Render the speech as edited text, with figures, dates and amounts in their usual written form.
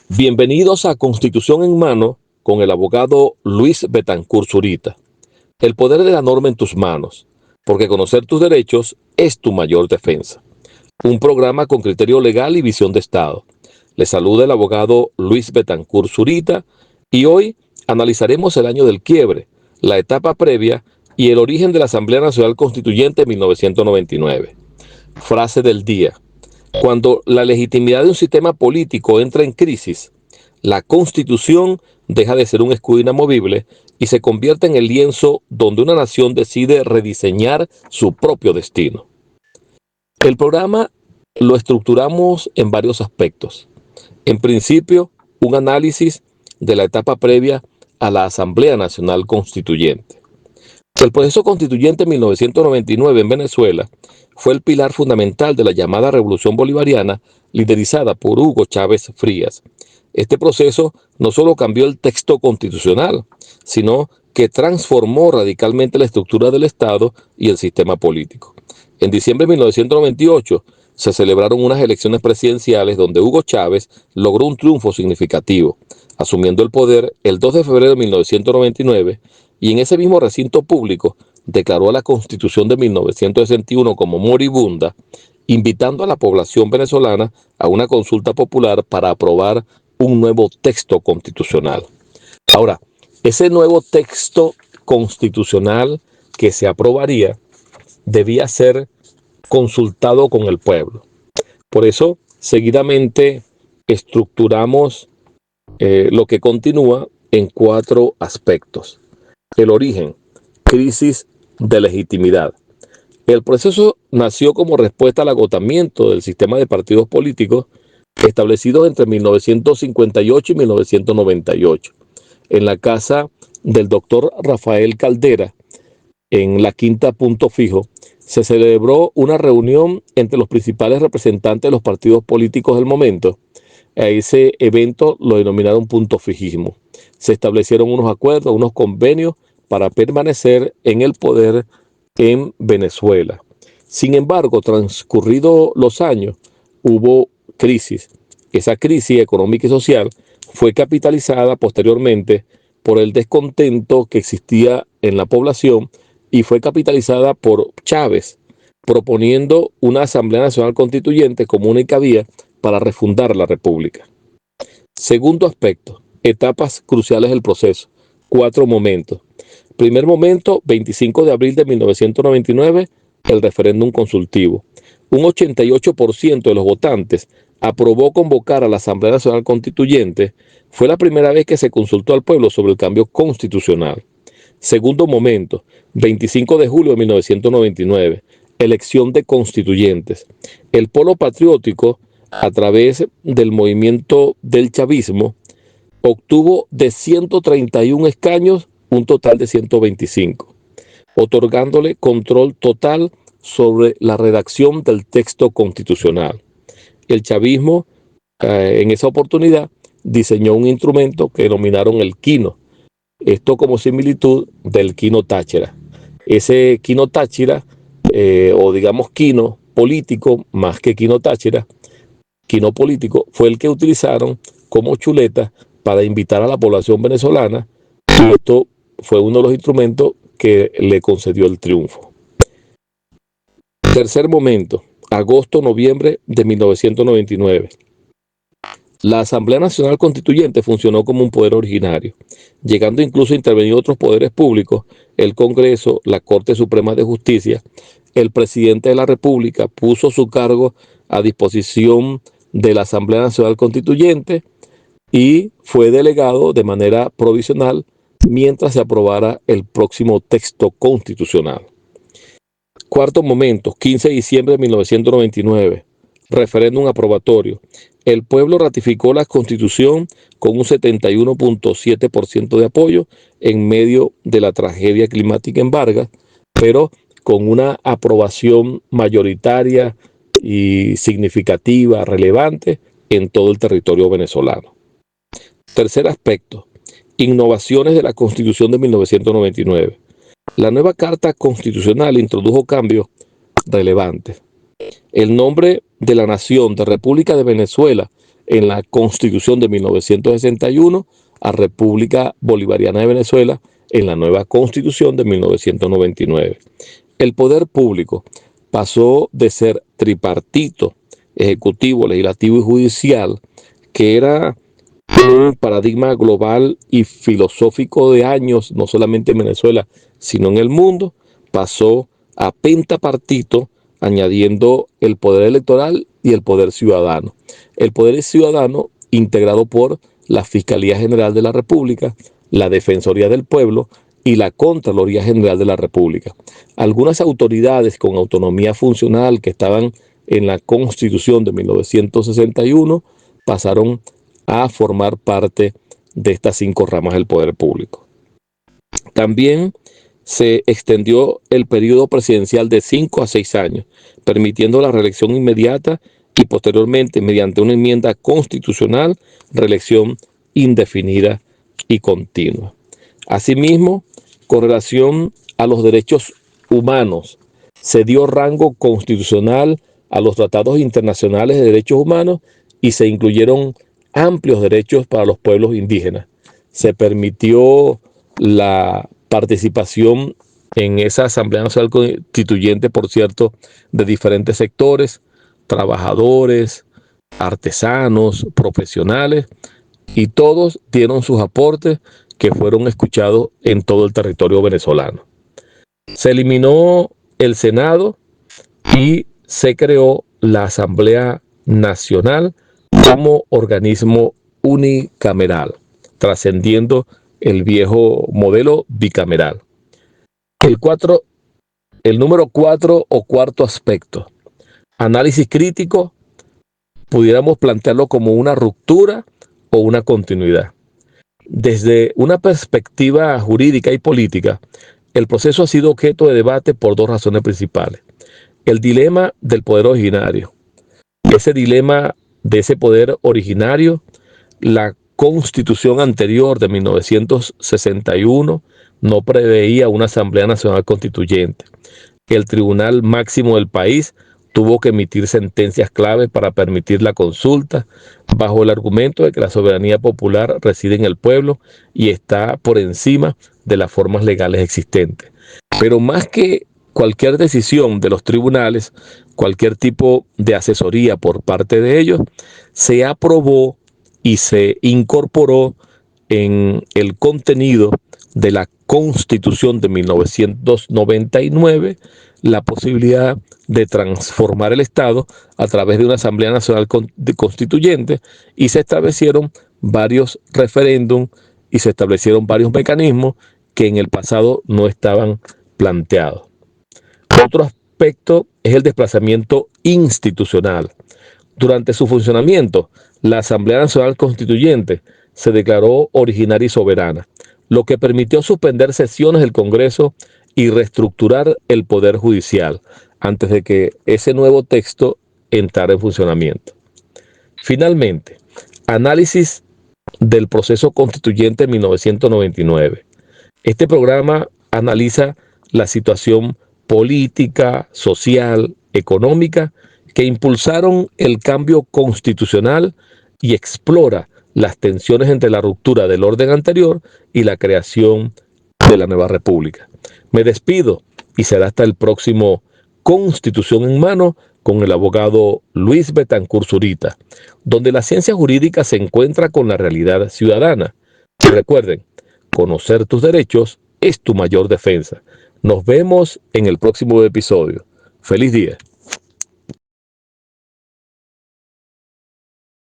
Bienvenidos a Constitución en Mano con el abogado Luis Betancourt Zurita. El poder de la norma en tus manos, porque conocer tus derechos es tu mayor defensa. Un programa con criterio legal y visión de Estado. Les saluda el abogado Luis Betancourt Zurita y hoy analizaremos el año del quiebre, la etapa previa y el origen de la Asamblea Nacional Constituyente de 1999. Frase del día. Cuando la legitimidad de un sistema político entra en crisis, la Constitución deja de ser un escudo inamovible y se convierte en el lienzo donde una nación decide rediseñar su propio destino. El programa lo estructuramos en varios aspectos. En principio, un análisis de la etapa previa a la Asamblea Nacional Constituyente. El proceso constituyente en 1999 en Venezuela fue el pilar fundamental de la llamada Revolución Bolivariana liderizada por Hugo Chávez Frías. Este proceso no solo cambió el texto constitucional, sino que transformó radicalmente la estructura del Estado y el sistema político. En diciembre de 1998 se celebraron unas elecciones presidenciales donde Hugo Chávez logró un triunfo significativo, asumiendo el poder el 2 de febrero de 1999 y en ese mismo recinto público declaró a la Constitución de 1961 como moribunda, invitando a la población venezolana a una consulta popular para aprobar un nuevo texto constitucional. Ahora, ese nuevo texto constitucional que se aprobaría debía ser consultado con el pueblo. Por eso, seguidamente estructuramos lo que continúa en 4 aspectos. El origen, crisis de legitimidad. El proceso nació como respuesta al agotamiento del sistema de partidos políticos establecidos entre 1958 y 1998. En la casa del doctor Rafael Caldera, en la Quinta Punto Fijo, se celebró una reunión entre los principales representantes de los partidos políticos del momento. A ese evento lo denominaron punto fijismo. Se establecieron unos acuerdos, unos convenios para permanecer en el poder en Venezuela. Sin embargo, transcurridos los años, hubo crisis. Esa crisis económica y social fue capitalizada posteriormente por el descontento que existía en la población y fue capitalizada por Chávez, proponiendo una Asamblea Nacional Constituyente como única vía para refundar la República. Segundo aspecto, etapas cruciales del proceso, 4 momentos. Primer momento, 25 de abril de 1999, el referéndum consultivo. Un 88% de los votantes aprobó convocar a la Asamblea Nacional Constituyente. Fue la primera vez que se consultó al pueblo sobre el cambio constitucional. Segundo momento, 25 de julio de 1999, elección de constituyentes. El polo patriótico, a través del movimiento del chavismo, obtuvo de 131 escaños un total de 125, otorgándole control total sobre la redacción del texto constitucional. El chavismo, en esa oportunidad, diseñó un instrumento que denominaron el Quino, esto como similitud del Quino Táchira. Ese Quino Táchira, o digamos Quino político, más que Quino Táchira, Quino político, fue el que utilizaron como chuleta para invitar a la población venezolana, y esto fue uno de los instrumentos que le concedió el triunfo. Tercer momento, agosto-noviembre de 1999. La Asamblea Nacional Constituyente funcionó como un poder originario, llegando incluso a intervenir otros poderes públicos, el Congreso, la Corte Suprema de Justicia. El presidente de la República puso su cargo a disposición de la Asamblea Nacional Constituyente y fue delegado de manera provisional mientras se aprobara el próximo texto constitucional. Cuarto momento, 15 de diciembre de 1999, referéndum aprobatorio. El pueblo ratificó la Constitución con un 71.7% de apoyo en medio de la tragedia climática en Vargas, pero con una aprobación mayoritaria y significativa, relevante en todo el territorio venezolano. Tercer aspecto, innovaciones de la Constitución de 1999. La nueva Carta Constitucional introdujo cambios relevantes. El nombre de la nación de República de Venezuela en la Constitución de 1961 a República Bolivariana de Venezuela en la nueva Constitución de 1999. El poder público pasó de ser tripartito, ejecutivo, legislativo y judicial, que era un paradigma global y filosófico de años, no solamente en Venezuela, sino en el mundo, pasó a pentapartito, añadiendo el poder electoral y el poder ciudadano. El poder ciudadano integrado por la Fiscalía General de la República, la Defensoría del Pueblo y la Contraloría General de la República. Algunas autoridades con autonomía funcional que estaban en la Constitución de 1961 pasaron a formar parte de estas 5 ramas del poder público. También se extendió el periodo presidencial de 5 a 6 años, permitiendo la reelección inmediata y posteriormente, mediante una enmienda constitucional, reelección indefinida y continua. Asimismo, con relación a los derechos humanos, se dio rango constitucional a los tratados internacionales de derechos humanos y se incluyeron amplios derechos para los pueblos indígenas. Se permitió la participación en esa Asamblea Nacional Constituyente, por cierto, de diferentes sectores, trabajadores, artesanos, profesionales, y todos dieron sus aportes que fueron escuchados en todo el territorio venezolano. Se eliminó el Senado y se creó la Asamblea Nacional como organismo unicameral, trascendiendo el viejo modelo bicameral. El número 4 o cuarto aspecto, análisis crítico, pudiéramos plantearlo como una ruptura o una continuidad. Desde una perspectiva jurídica y política, el proceso ha sido objeto de debate por 2 razones principales. El dilema del poder originario. Ese dilema de ese poder originario, la Constitución anterior de 1961 no preveía una Asamblea Nacional Constituyente. El Tribunal Máximo del país tuvo que emitir sentencias clave para permitir la consulta, bajo el argumento de que la soberanía popular reside en el pueblo y está por encima de las formas legales existentes. Pero más que cualquier decisión de los tribunales, cualquier tipo de asesoría por parte de ellos, se aprobó y se incorporó en el contenido de la Constitución de 1999 la posibilidad de transformar el Estado a través de una Asamblea Nacional Constituyente, y se establecieron varios referéndums y se establecieron varios mecanismos que en el pasado no estaban planteados. Otro aspecto es el desplazamiento institucional. Durante su funcionamiento, la Asamblea Nacional Constituyente se declaró originaria y soberana, lo que permitió suspender sesiones del Congreso y reestructurar el Poder Judicial antes de que ese nuevo texto entrara en funcionamiento. Finalmente, análisis del proceso constituyente en 1999. Este programa analiza la situación política, social, económica que impulsaron el cambio constitucional y explora las tensiones entre la ruptura del orden anterior y la creación de la nueva república. Me despido y será hasta el próximo Constitución en Mano con el abogado Luis Betancur Zurita, donde la ciencia jurídica se encuentra con la realidad ciudadana. Y recuerden, conocer tus derechos es tu mayor defensa. Nos vemos en el próximo episodio. ¡Feliz día!